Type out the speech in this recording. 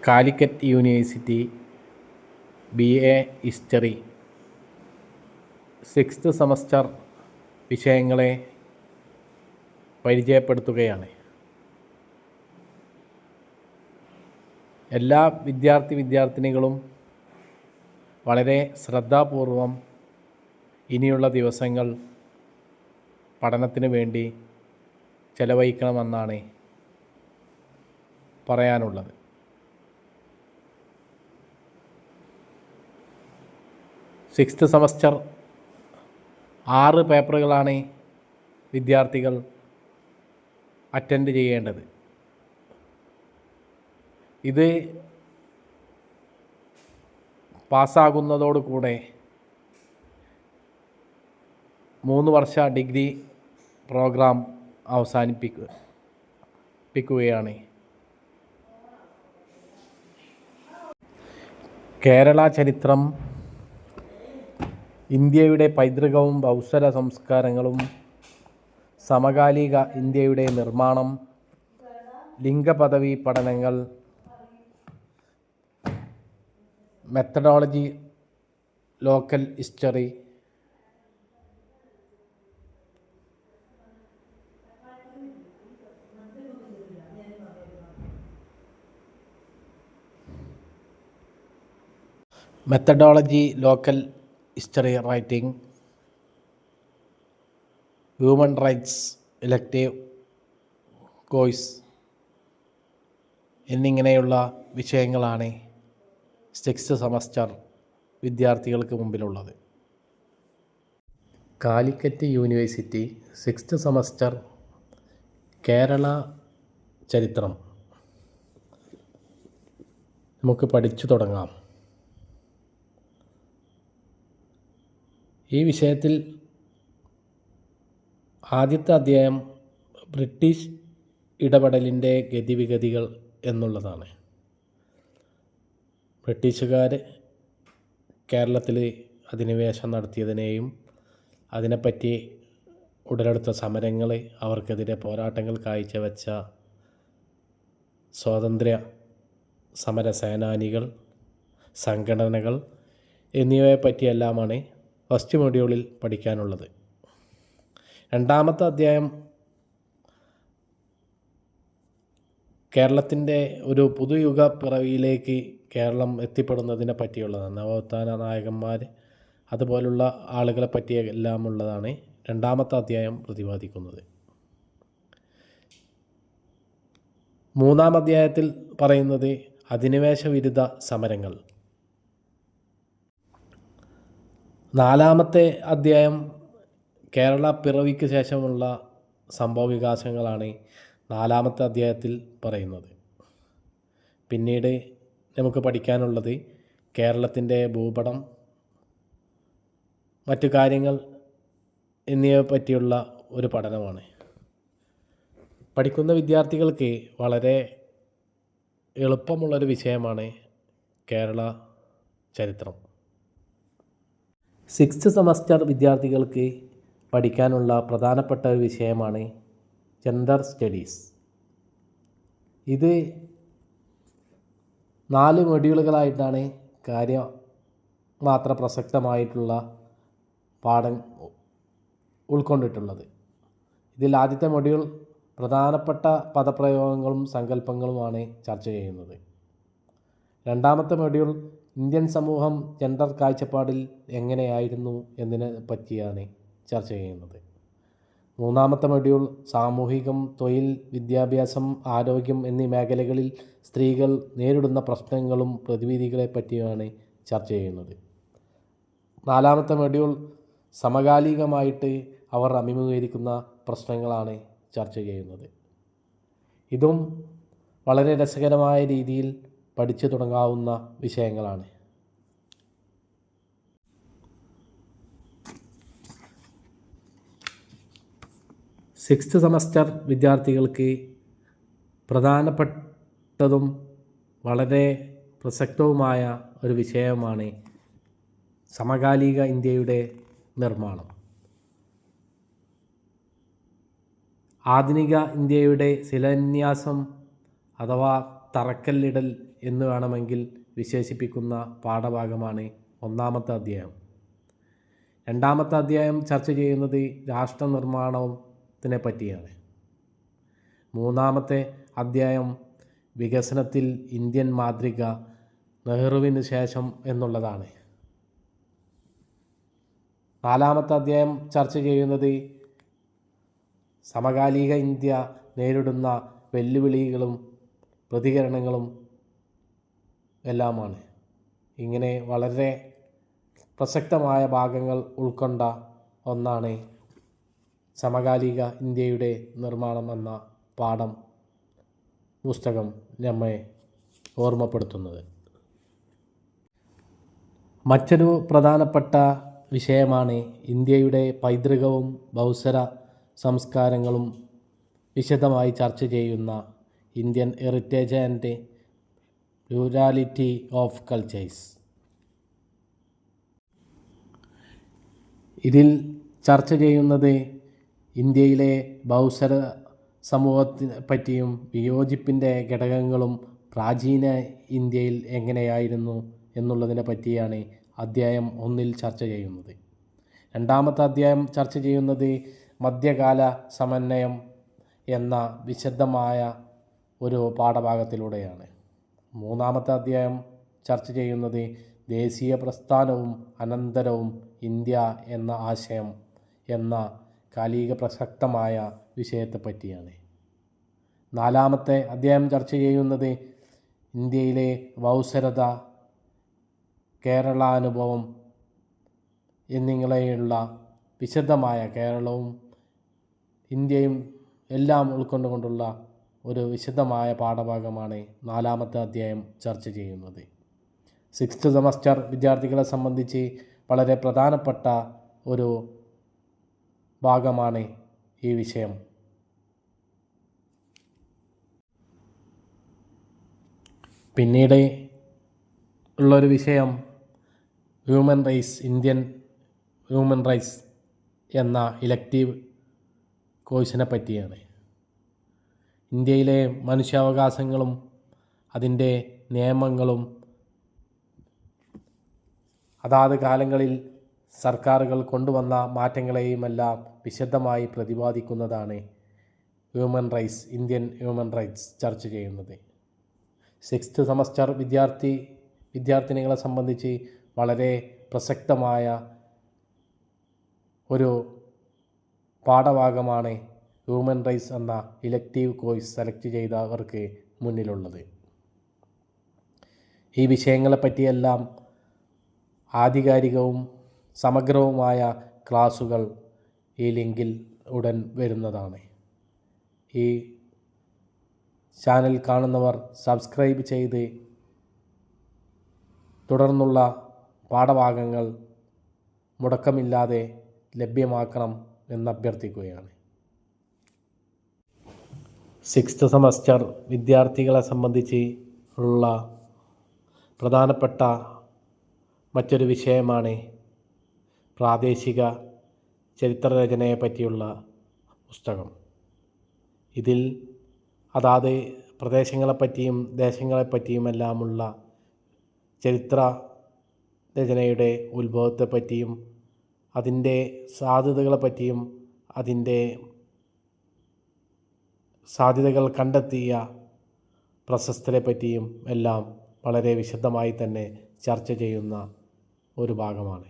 Calicut university BA history 6th semester വിഷയങ്ങളെ പരിചയപ്പെടുത്തുകയാണ്. എല്ലാ വിദ്യാർത്ഥിനികളും വളരെ ശ്രദ്ധാപൂർവം ഇനിയുള്ള ദിവസങ്ങൾ പഠനത്തിന് വേണ്ടി ചെലവഴിക്കണമെന്നാണ് പറയാനുള്ളത്. സിക്സ്ത് സെമസ്റ്റർ 6 പേപ്പറുകളാണ് വിദ്യാർത്ഥികൾ അറ്റൻഡ് ചെയ്യേണ്ടത്. ഇത് പാസ്സാകുന്നതോടുകൂടെ 3 വർഷ ഡിഗ്രി പ്രോഗ്രാം അവസാനിപ്പിക്കുകയാണ്. കേരള ചരിത്രം, ഇന്ത്യയുടെ പൈതൃകവും ബഹുസ്വര സംസ്കാരങ്ങളും, സമകാലിക ഇന്ത്യയുടെ നിർമ്മാണം, ലിംഗപദവി പഠനങ്ങൾ, methodology, local history, history writing, human rights elective course എന്നിങ്ങനെയുള്ള വിഷയങ്ങളാണ് 6th സെമസ്റ്റർ വിദ്യാർത്ഥികൾക്ക് മുമ്പിലുള്ളത്. Calicut university 6th semester Kerala ചരിത്രം നമുക്ക് പഠിച്ചു തുടങ്ങാം. ഈ വിഷയത്തിൽ ആദ്യത്തെ അധ്യായം ബ്രിട്ടീഷ് ഇടപെടലിൻ്റെ ഗതിവിഗതികൾ എന്നുള്ളതാണ്. ബ്രിട്ടീഷുകാർ കേരളത്തിൽ അധിനിവേശം നടത്തിയതിനെയും അതിനെപ്പറ്റി ഉടലെടുത്ത സമരങ്ങൾ, അവർക്കെതിരെ പോരാട്ടങ്ങൾ കാഴ്ചവെച്ച സ്വാതന്ത്ര്യ സമര സേനാനികൾ, സംഘടനകൾ എന്നിവയെ പറ്റിയെല്ലാമാണ് ഫസ്റ്റ് മൊഡ്യൂളിൽ പഠിക്കാനുള്ളത്. രണ്ടാമത്തെ അധ്യായം കേരളത്തിൻ്റെ ഒരു പുതുയുഗ പിറവിയിലേക്ക് കേരളം എത്തിപ്പെടുന്നതിനെ പറ്റിയുള്ളതാണ്. നവോത്ഥാന നായകന്മാർ അതുപോലുള്ള ആളുകളെ പറ്റിയെല്ലാം ഉള്ളതാണ് രണ്ടാമത്തെ അധ്യായം പ്രതിപാദിക്കുന്നത്. 3-ാം അധ്യായത്തിൽ പറയുന്നത് അധിനിവേശ വിരുദ്ധ സമരങ്ങൾ. 4-ാമത്തെ അധ്യായം കേരള പിറവിക്ക് ശേഷമുള്ള സംഭവവികാസങ്ങളാണ് 4-ാമത്തെ അധ്യായത്തിൽ പറയുന്നത്. പിന്നീട് നമുക്ക് പഠിക്കാനുള്ളത് കേരളത്തിൻ്റെ ഭൂപടം, മറ്റു കാര്യങ്ങൾ എന്നിവയെ പറ്റിയുള്ള ഒരു പഠനമാണ്. പഠിക്കുന്ന വിദ്യാർത്ഥികൾക്ക് വളരെ എളുപ്പമുള്ളൊരു വിഷയമാണ് കേരള ചരിത്രം. 6th സെമസ്റ്റർ വിദ്യാർത്ഥികൾക്ക് പഠിക്കാനുള്ള പ്രധാനപ്പെട്ട ഒരു വിഷയമാണ് ജെൻഡർ സ്റ്റഡീസ്. ഇത് 4 മൊഡ്യൂളുകളായിട്ടാണ് കാര്യമാത്ര പ്രസക്തമായിട്ടുള്ള പാഠം ഉൾക്കൊണ്ടിട്ടുള്ളത്. ഇതിൽ ആദ്യത്തെ മൊഡ്യൂൾ പ്രധാനപ്പെട്ട പദപ്രയോഗങ്ങളും സങ്കല്പങ്ങളുമാണ് ചർച്ച ചെയ്യുന്നത്. 2-ാമത്തെ മൊഡ്യൂൾ ഇന്ത്യൻ സമൂഹം ജെൻഡർ കാഴ്ചപ്പാടിൽ എങ്ങനെയായിരുന്നു എന്നതിനെ പറ്റിയാണ് ചർച്ച ചെയ്യുന്നത്. 3-ാമത്തെ മൊഡ്യൂൾ സാമൂഹികം, തൊഴിൽ, വിദ്യാഭ്യാസം, ആരോഗ്യം എന്നീ മേഖലകളിൽ സ്ത്രീകൾ നേരിടുന്ന പ്രശ്നങ്ങളും പ്രതിവിധികളെ പറ്റിയാണ് ചർച്ച ചെയ്യുന്നത്. 4-ാമത്തെ മൊഡ്യൂൾ സമകാലികമായിട്ട് അവർ അഭിമുഖീകരിക്കുന്ന പ്രശ്നങ്ങളാണ് ചർച്ച ചെയ്യുന്നത്. ഇതും വളരെ രസകരമായ രീതിയിൽ പഠിച്ചു തുടങ്ങാവുന്ന വിഷയങ്ങളാണ്. സിക്സ്ത് സെമസ്റ്റർ വിദ്യാർത്ഥികൾക്ക് പ്രധാനപ്പെട്ടതും വളരെ പ്രസക്തവുമായ ഒരു വിഷയമാണ് സമകാലിക ഇന്ത്യയുടെ നിർമ്മാണം. ആധുനിക ഇന്ത്യയുടെ ശിലാന്യാസം അഥവാ തറക്കല്ലിടൽ എന്ന് വേണമെങ്കിൽ വിശേഷിപ്പിക്കുന്ന പാഠഭാഗമാണ് ഒന്നാമത്തെ അധ്യായം. രണ്ടാമത്തെ അധ്യായം ചർച്ച ചെയ്യുന്നത് രാഷ്ട്ര നിർമ്മാണത്തിനെ പറ്റിയാണ്. മൂന്നാമത്തെ അധ്യായം വികസനത്തിൽ ഇന്ത്യൻ മാതൃക നെഹ്റുവിന് ശേഷം എന്നുള്ളതാണ്. നാലാമത്തെ അധ്യായം ചർച്ച ചെയ്യുന്നത് സമകാലിക ഇന്ത്യ നേരിടുന്ന വെല്ലുവിളികളും പ്രതികരണങ്ങളും എല്ലാമാണ്. ഇങ്ങനെ വളരെ പ്രസക്തമായ ഭാഗങ്ങൾ ഉൾക്കൊണ്ട ഒന്നാണ് സമകാലിക ഇന്ത്യയുടെ നിർമ്മാണം എന്ന പാഠം പുസ്തകം നമ്മെ ഓർമ്മപ്പെടുത്തുന്നത്. മറ്റൊരു പ്രധാനപ്പെട്ട വിഷയമാണ് ഇന്ത്യയുടെ പൈതൃകവും ബഹുസ്വര സംസ്കാരങ്ങളും വിശദമായി ചർച്ച ചെയ്യുന്ന Indian heritage and plurality of cultures. ഇതിൽ ചർച്ച ചെയ്യുന്നത് ഇന്ത്യയിലെ ബഹുസ്വര സമൂഹത്തിനെ പറ്റിയും വിയോജിപ്പിൻ്റെ ഘടകങ്ങളും പ്രാചീന ഇന്ത്യയിൽ എങ്ങനെയായിരുന്നു എന്നുള്ളതിനെ പറ്റിയാണ് അധ്യായം 1 ചർച്ച ചെയ്യുന്നത്. രണ്ടാമത്തെ അധ്യായം ചർച്ച ചെയ്യുന്നത് മധ്യകാല സമന്വയം എന്ന വിശദമായ ഒരു പാഠഭാഗത്തിലൂടെയാണ്. മൂന്നാമത്തെ അധ്യായം ചർച്ച ചെയ്യുന്നത് ദേശീയ പ്രസ്ഥാനവും അനന്തരവും ഇന്ത്യ എന്ന ആശയം എന്ന കാലിക പ്രസക്തമായ വിഷയത്തെപ്പറ്റിയാണ്. നാലാമത്തെ അധ്യായം ചർച്ച ചെയ്യുന്നത് ഇന്ത്യയിലെ ബഹുസ്വരത, കേരളാനുഭവം എന്നിങ്ങനെയുള്ള വിശദമായ കേരളവും ഇന്ത്യയും എല്ലാം ഉൾക്കൊണ്ടുകൊണ്ടുള്ള ഒരു വിശദമായ പാഠഭാഗമാണ് നാലാമത്തെ അധ്യായം ചർച്ച ചെയ്യുന്നത്. 6th സെമസ്റ്റർ വിദ്യാർത്ഥികളെ സംബന്ധിച്ച് വളരെ പ്രധാനപ്പെട്ട ഒരു ഭാഗമാണ് ഈ വിഷയം. പിന്നീട് ഉള്ളൊരു വിഷയം human rights, Indian human rights എന്ന ഇലക്റ്റീവ് കോഴ്സിനെ പറ്റിയാണ്. ഇന്ത്യയിലെ മനുഷ്യാവകാശങ്ങളും അതിൻ്റെ നിയമങ്ങളും അതാത് കാലങ്ങളിൽ സർക്കാരുകൾ കൊണ്ടുവന്ന മാറ്റങ്ങളെയുമെല്ലാം വിശദമായി പ്രതിപാദിക്കുന്നതാണ് human rights, Indian human rights ചർച്ച ചെയ്യുന്നത്. 6th സെമസ്റ്റർ വിദ്യാർത്ഥിനികളെ സംബന്ധിച്ച് വളരെ പ്രസക്തമായ ഒരു പാഠഭാഗമാണ് ഹ്യൂമൻ റൈറ്റ്സ് എന്ന ഇലക്റ്റീവ് കോഴ്സ് സെലക്ട് ചെയ്തവർക്ക് മുന്നിലുള്ളത്. ഈ വിഷയങ്ങളെപ്പറ്റിയെല്ലാം ആധികാരികവും സമഗ്രവുമായ ക്ലാസുകൾ ഈ ലിങ്കിൽ ഉടൻ വരുന്നതാണ്. ഈ ചാനൽ കാണുന്നവർ സബ്സ്ക്രൈബ് ചെയ്ത് തുടർന്നുള്ള പാഠഭാഗങ്ങൾ മുടക്കമില്ലാതെ ലഭ്യമാക്കണം എന്നഭ്യർത്ഥിക്കുകയാണ്. 6th സെമസ്റ്റർ വിദ്യാർത്ഥികളെ സംബന്ധിച്ച് ഉള്ള പ്രധാനപ്പെട്ട മറ്റൊരു വിഷയമാണ് പ്രാദേശിക ചരിത്രരചനയെ പറ്റിയുള്ള പുസ്തകം. ഇതിൽ അതാത് പ്രദേശങ്ങളെപ്പറ്റിയും ദേശങ്ങളെപ്പറ്റിയുമെല്ലാമുള്ള ചരിത്ര രചനയുടെ ഉത്ഭവത്തെപ്പറ്റിയും അതിൻ്റെ സാധ്യതകളെപ്പറ്റിയും അതിൻ്റെ സാധ്യതകൾ കണ്ടെത്തിയ പ്രശസ്തരെ പറ്റിയും എല്ലാം വളരെ വിശദമായി തന്നെ ചർച്ച ചെയ്യുന്ന ഒരു ഭാഗമാണ്.